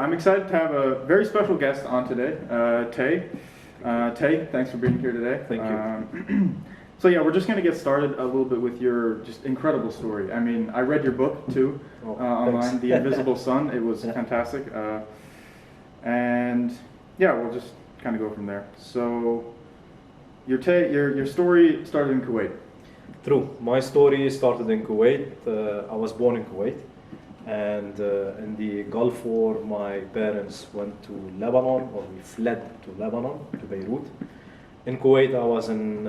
I'm excited to have a very special guest on today, Tey. Tey, thanks for being here today. Thank you. So yeah, we're just going to get started a little bit with your just incredible story. I mean, I read your book too online, The Invisible Sun. It was fantastic. And yeah, we'll just kind of go from there. So your story started in Kuwait. True. My story started in Kuwait. I was born in Kuwait. And in the Gulf War, my parents went to Lebanon, or we fled to Lebanon, to Beirut. In Kuwait, I was in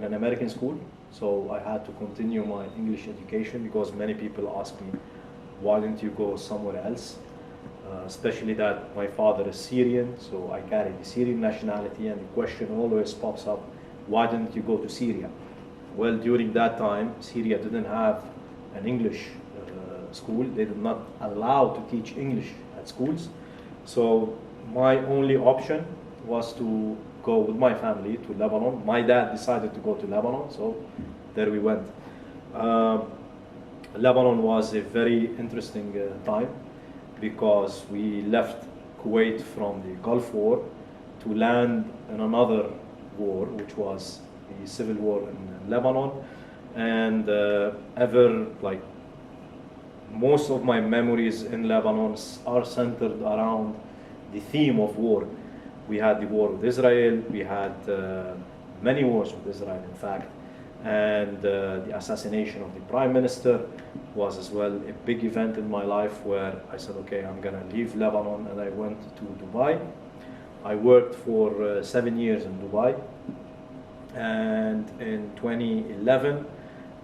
an American school, so I had to continue my English education because many people ask me, why didn't you go somewhere else? Especially that my father is Syrian, so I carry the Syrian nationality, and the question always pops up, why didn't you go to Syria? Well, during that time, Syria didn't have an English school. They did not allow to teach English at schools. So my only option was to go with my family to Lebanon. My dad decided to go to Lebanon, so there we went. Lebanon was a very interesting time because we left Kuwait from the Gulf War to land in another war, which was the civil war in Lebanon. And most of my memories in Lebanon are centered around the theme of war. We had the war with Israel, we had many wars with Israel, in fact, and the assassination of the Prime Minister was as well a big event in my life where I said, okay, I'm gonna leave Lebanon, and I went to Dubai. I worked for 7 years in Dubai, and in 2011,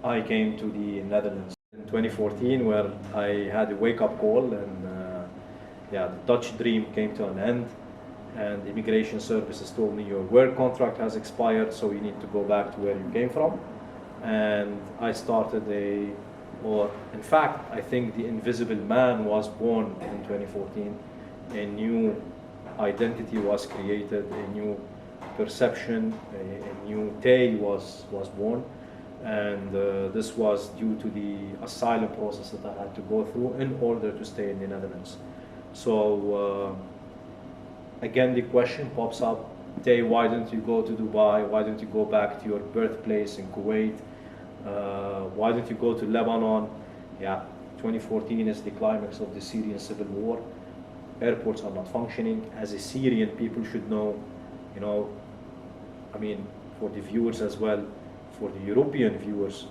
I came to the Netherlands. In 2014, where I had a wake-up call, and the Dutch dream came to an end, and the immigration services told me your work contract has expired, so you need to go back to where you came from. And I started in fact, I think the invisible man was born in 2014. A new identity was created, a new perception, a new Tey was born. And this was due to the asylum process that I had to go through in order to stay in the Netherlands. So again, the question pops up, Tey, why didn't you go to Dubai? Why didn't you go back to your birthplace in Kuwait? Why didn't you go to Lebanon? Yeah, 2014 is the climax of the Syrian civil war. Airports are not functioning. As a Syrian, people should know, I mean, for the viewers as well, for the European viewers,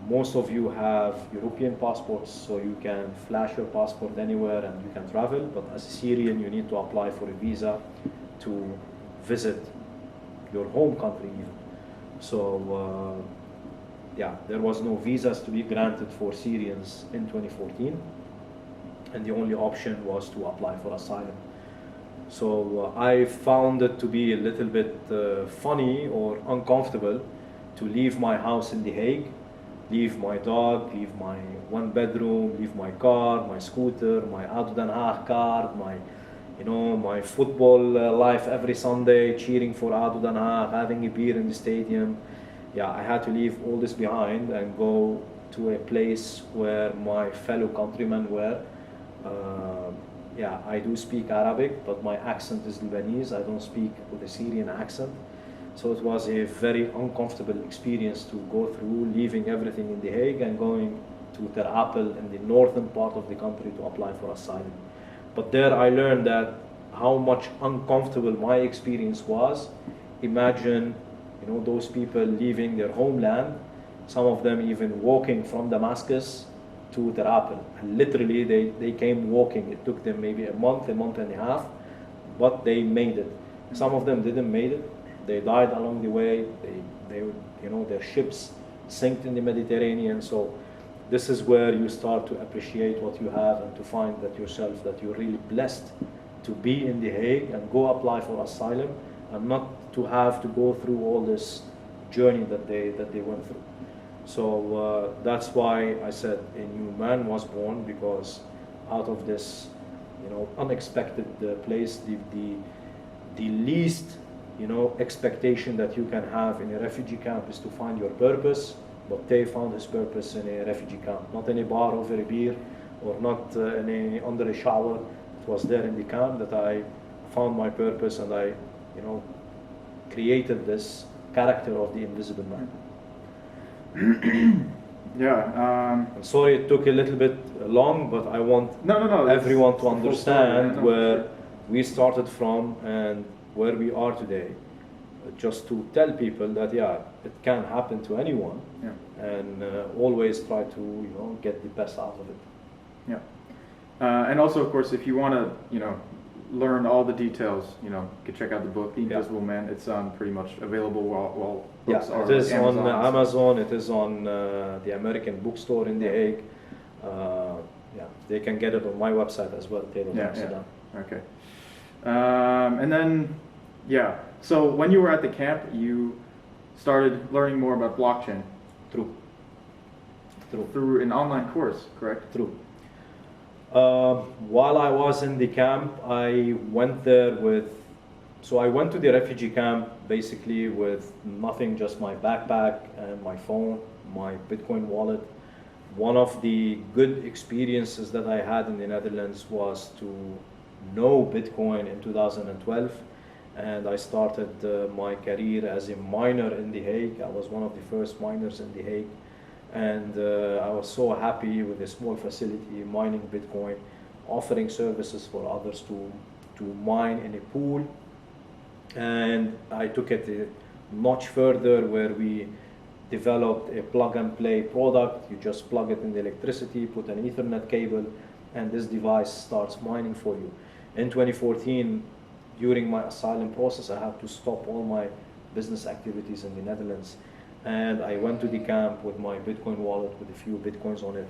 most of you have European passports, so you can flash your passport anywhere and you can travel. But as a Syrian, you need to apply for a visa to visit your home country even. So there was no visas to be granted for Syrians in 2014, and the only option was to apply for asylum. So I found it to be a little bit funny or uncomfortable to leave my house in The Hague, leave my dog, leave my one bedroom, leave my car, my scooter, my Ado Den Haag card, my football life every Sunday, cheering for Ado Den Haag, having a beer in the stadium. Yeah, I had to leave all this behind and go to a place where my fellow countrymen were. I do speak Arabic, but my accent is Lebanese. I don't speak with a Syrian accent. So it was a very uncomfortable experience to go through, leaving everything in The Hague and going to Ter Apel in the northern part of the country to apply for asylum. But there I learned that how much uncomfortable my experience was. Imagine, those people leaving their homeland, some of them even walking from Damascus to Ter Apel. And literally, they came walking. It took them maybe a month and a half, but they made it. Some of them didn't make it. They died along the way. Their ships sank in the Mediterranean. So this is where you start to appreciate what you have and to find that you're really blessed to be in The Hague and go apply for asylum and not to have to go through all this journey that they went through. So that's why I said a new man was born, because out of this, unexpected place, the least expectation that you can have in a refugee camp is to find your purpose. But Tey found his purpose in a refugee camp, not in a bar over a beer, or not under a shower. It was there in the camp that I found my purpose, and I, created this character of the Invisible Man. Yeah. I'm sorry it took a little bit long, but I want everyone to understand where we started from and where we are today. Just to tell people that it can happen to anyone, and always try to get the best out of it. Yeah. And also, of course, if you want to learn all the details, you can check out the book, The Invisible Man. It's pretty much available while books are it is on Amazon. It is on the American bookstore in The Hague. They can get it on my website as well, Tey El-Rjula. Okay. And then, so when you were at the camp, you started learning more about blockchain. True. Through an online course, correct? True. While I was in the camp, I went there I went to the refugee camp basically with nothing, just my backpack and my phone, my Bitcoin wallet. One of the good experiences that I had in the Netherlands was to know Bitcoin in 2012, and I started my career as a miner in The Hague. I was one of the first miners in The Hague, and I was so happy with a small facility mining Bitcoin, offering services for others to mine in a pool. And I took it a notch further, where we developed a plug-and-play product. You just plug it in the electricity, put an Ethernet cable, and this device starts mining for you. In 2014, during my asylum process, I had to stop all my business activities in the Netherlands. And I went to the camp with my Bitcoin wallet with a few Bitcoins on it.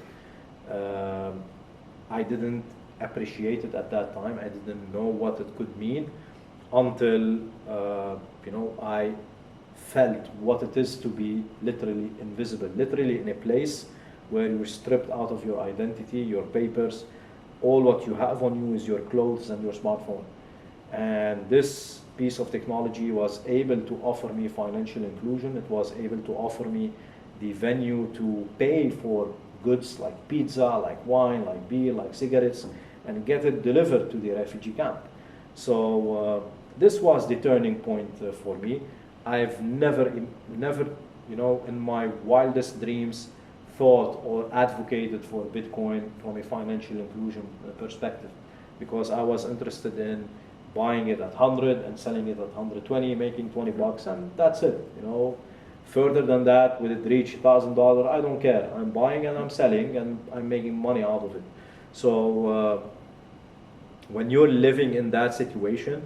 I didn't appreciate it at that time. I didn't know what it could mean until I felt what it is to be literally invisible, literally in a place where you're stripped out of your identity, your papers. All what you have on you is your clothes and your smartphone. And this piece of technology was able to offer me financial inclusion. It was able to offer me the venue to pay for goods like pizza, like wine, like beer, like cigarettes, and get it delivered to the refugee camp. So this was the turning point for me. I've never, in my wildest dreams, thought or advocated for Bitcoin from a financial inclusion perspective, because I was interested in buying it at 100 and selling it at 120, making $20, and that's it. Further than that, will it reach $1,000? I don't care. I'm buying and I'm selling, and I'm making money out of it. So when you're living in that situation,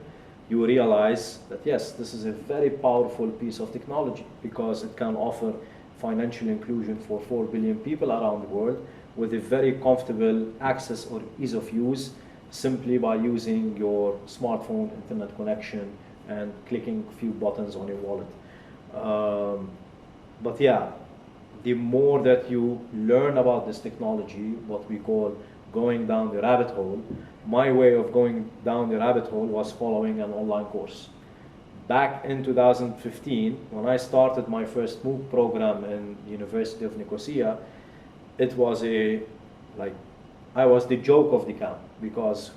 you realize that yes, this is a very powerful piece of technology, because it can offer financial inclusion for 4 billion people around the world with a very comfortable access or ease of use, simply by using your smartphone, internet connection, and clicking a few buttons on your wallet. But the more that you learn about this technology, what we call going down the rabbit hole, my way of going down the rabbit hole was following an online course. Back in 2015, when I started my first MOOC program in the University of Nicosia, it was I was the joke of the camp, because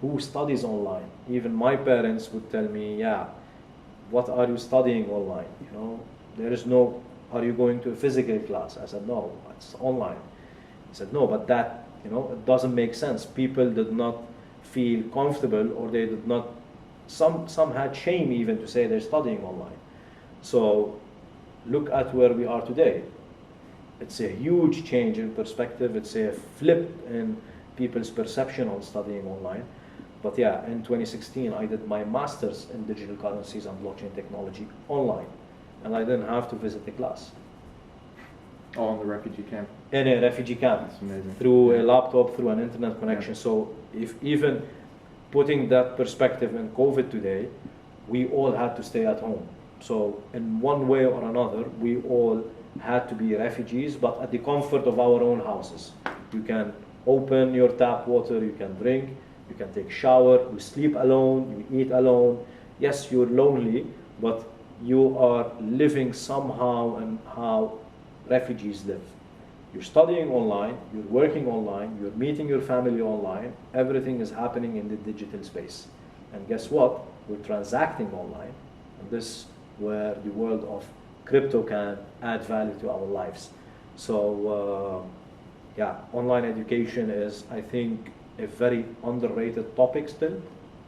who studies online? Even my parents would tell me, what are you studying online? There is no, are you going to a physical class? I said, no, it's online. He said, no, but that, it doesn't make sense. People did not feel comfortable, or they did not, some had shame even to say they're studying online. So look at where we are today. It's a huge change in perspective. It's a flip in people's perception on studying online. But in 2016, I did my master's in digital currencies and blockchain technology online, and I didn't have to visit the class. All in the refugee camp? In a refugee camp. That's amazing. Through a laptop, through an internet connection. So if even putting that perspective in COVID today, we all had to stay at home. So in one way or another, we all had to be refugees, but at the comfort of our own houses. You can open your tap water, you can drink, you can take shower, you sleep alone, you eat alone. Yes, you're lonely, but you are living somehow and how refugees live. You're studying online, you're working online, you're meeting your family online, everything is happening in the digital space. And guess what? We're transacting online, and this is where the world of crypto can add value to our lives. So yeah, online education is, I think, a very underrated topic still.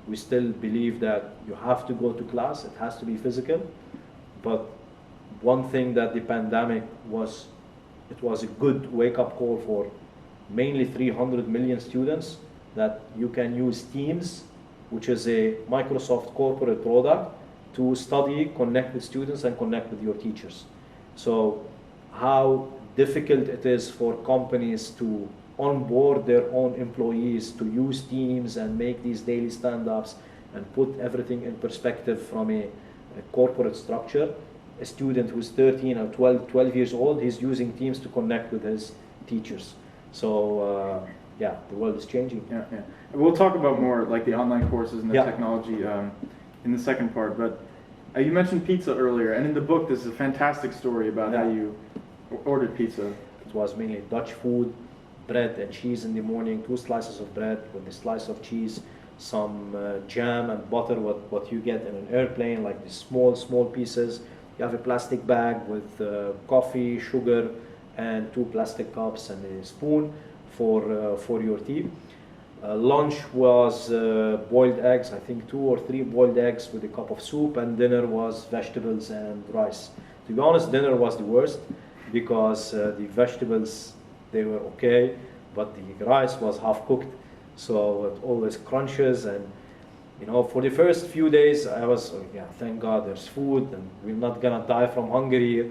We still believe that you have to go to class, it has to be physical, but one thing that the pandemic was, it was a good wake-up call for mainly 300 million students, that you can use Teams, which is a Microsoft corporate product, to study, connect with students, and connect with your teachers. So how difficult it is for companies to onboard their own employees to use Teams and make these daily stand-ups and put everything in perspective from a corporate structure. A student who's 13 or 12 years old, he's using Teams to connect with his teachers. So yeah, the world is changing. Yeah, yeah. We'll talk about more like the online courses and the Yeah. technology in the second part. But you mentioned pizza earlier, and in the book, there's a fantastic story about how you ordered pizza. It was mainly Dutch food, bread and cheese in the morning, 2 slices of bread with a slice of cheese, some jam and butter, what you get in an airplane, like the small pieces. You have a plastic bag with coffee, sugar, and 2 plastic cups and a spoon for your tea. Lunch was boiled eggs, I think 2 or 3 boiled eggs with a cup of soup, and dinner was vegetables and rice. To be honest, dinner was the worst because the vegetables, they were okay, but the rice was half cooked, so it always crunches. And you know, for the first few days I was, yeah, thank God there's food and we're not gonna die from hunger.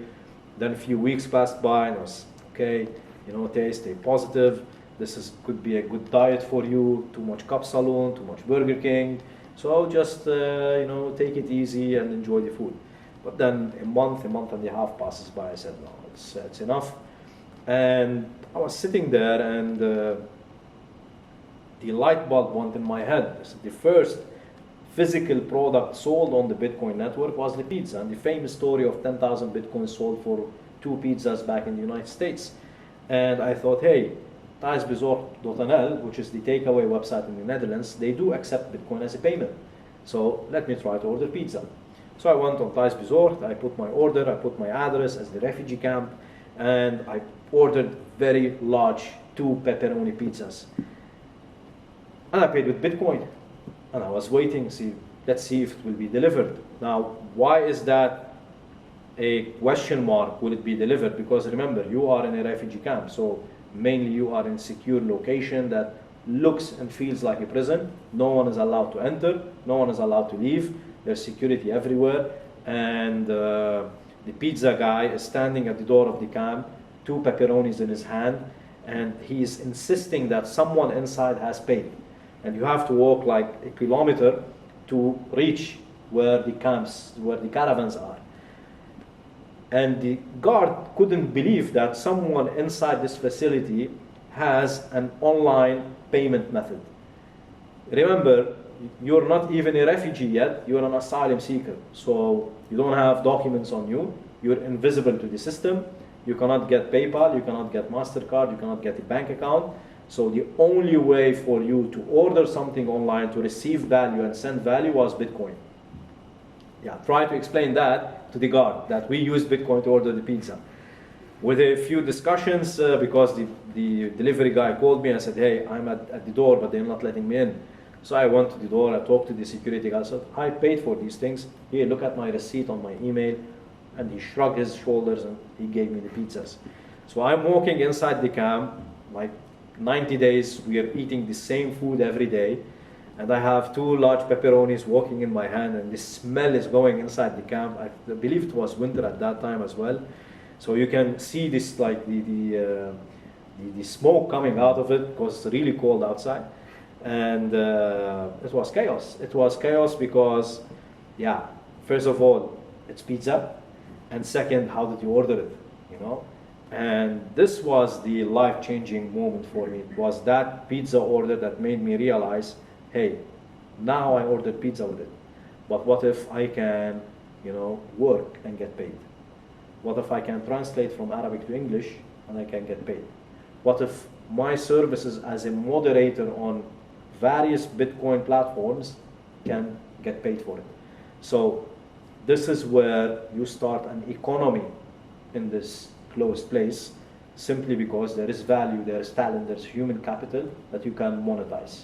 Then a few weeks passed by and I was, okay, you know, stay positive. This could be a good diet for you. Too much Cup Saloon, too much Burger King. So just you know, take it easy and enjoy the food. But then a month and a half passes by. I said, no, it's enough. And I was sitting there, and the light bulb went in my head. The first physical product sold on the Bitcoin network was the pizza, and the famous story of 10,000 Bitcoins sold for 2 pizzas back in the United States. And I thought, hey, thuisbezorgd.nl, which is the takeaway website in the Netherlands, they do accept Bitcoin as a payment. So let me try to order pizza. So I went on Tey's Bezorgd, I put my order, I put my address as the refugee camp, and I ordered very large 2 pepperoni pizzas. And I paid with Bitcoin. And I was waiting, let's see if it will be delivered. Now, why is that a question mark? Will it be delivered? Because remember, you are in a refugee camp, so mainly you are in a secure location that looks and feels like a prison. No one is allowed to enter, no one is allowed to leave. There's security everywhere, and the pizza guy is standing at the door of the camp, 2 pepperonis in his hand, and he is insisting that someone inside has paid. And you have to walk like a kilometer to reach where the camps, where the caravans are. And the guard couldn't believe that someone inside this facility has an online payment method. Remember, you're not even a refugee yet, you're an asylum seeker. So you don't have documents on you, you're invisible to the system, you cannot get PayPal, you cannot get MasterCard, you cannot get a bank account. So the only way for you to order something online, to receive value and send value, was Bitcoin. Yeah, try to explain that to the guard, that we use Bitcoin to order the pizza. With a few discussions, because the delivery guy called me and said, hey, I'm at the door, but they're not letting me in. So I went to the door, I talked to the security guy, I said, I paid for these things. Here, look at my receipt on my email. And he shrugged his shoulders and he gave me the pizzas. So I'm walking inside the camp, like 90 days, we are eating the same food every day. And I have 2 large pepperonis walking in my hand, and the smell is going inside the camp. I believe it was winter at that time as well. So you can see this, like the smoke coming out of it, because it's really cold outside. And it was chaos. It was chaos because, yeah, first of all, it's pizza. And second, how did you order it, you know? And this was the life-changing moment for me. It was that pizza order that made me realize, hey, now I ordered pizza with it. But what if I can, you know, work and get paid? What if I can translate from Arabic to English and I can get paid? What if my services as a moderator on various Bitcoin platforms can get paid for it? So this is where you start an economy in this closed place, simply because there is value, there is talent, there's human capital that you can monetize.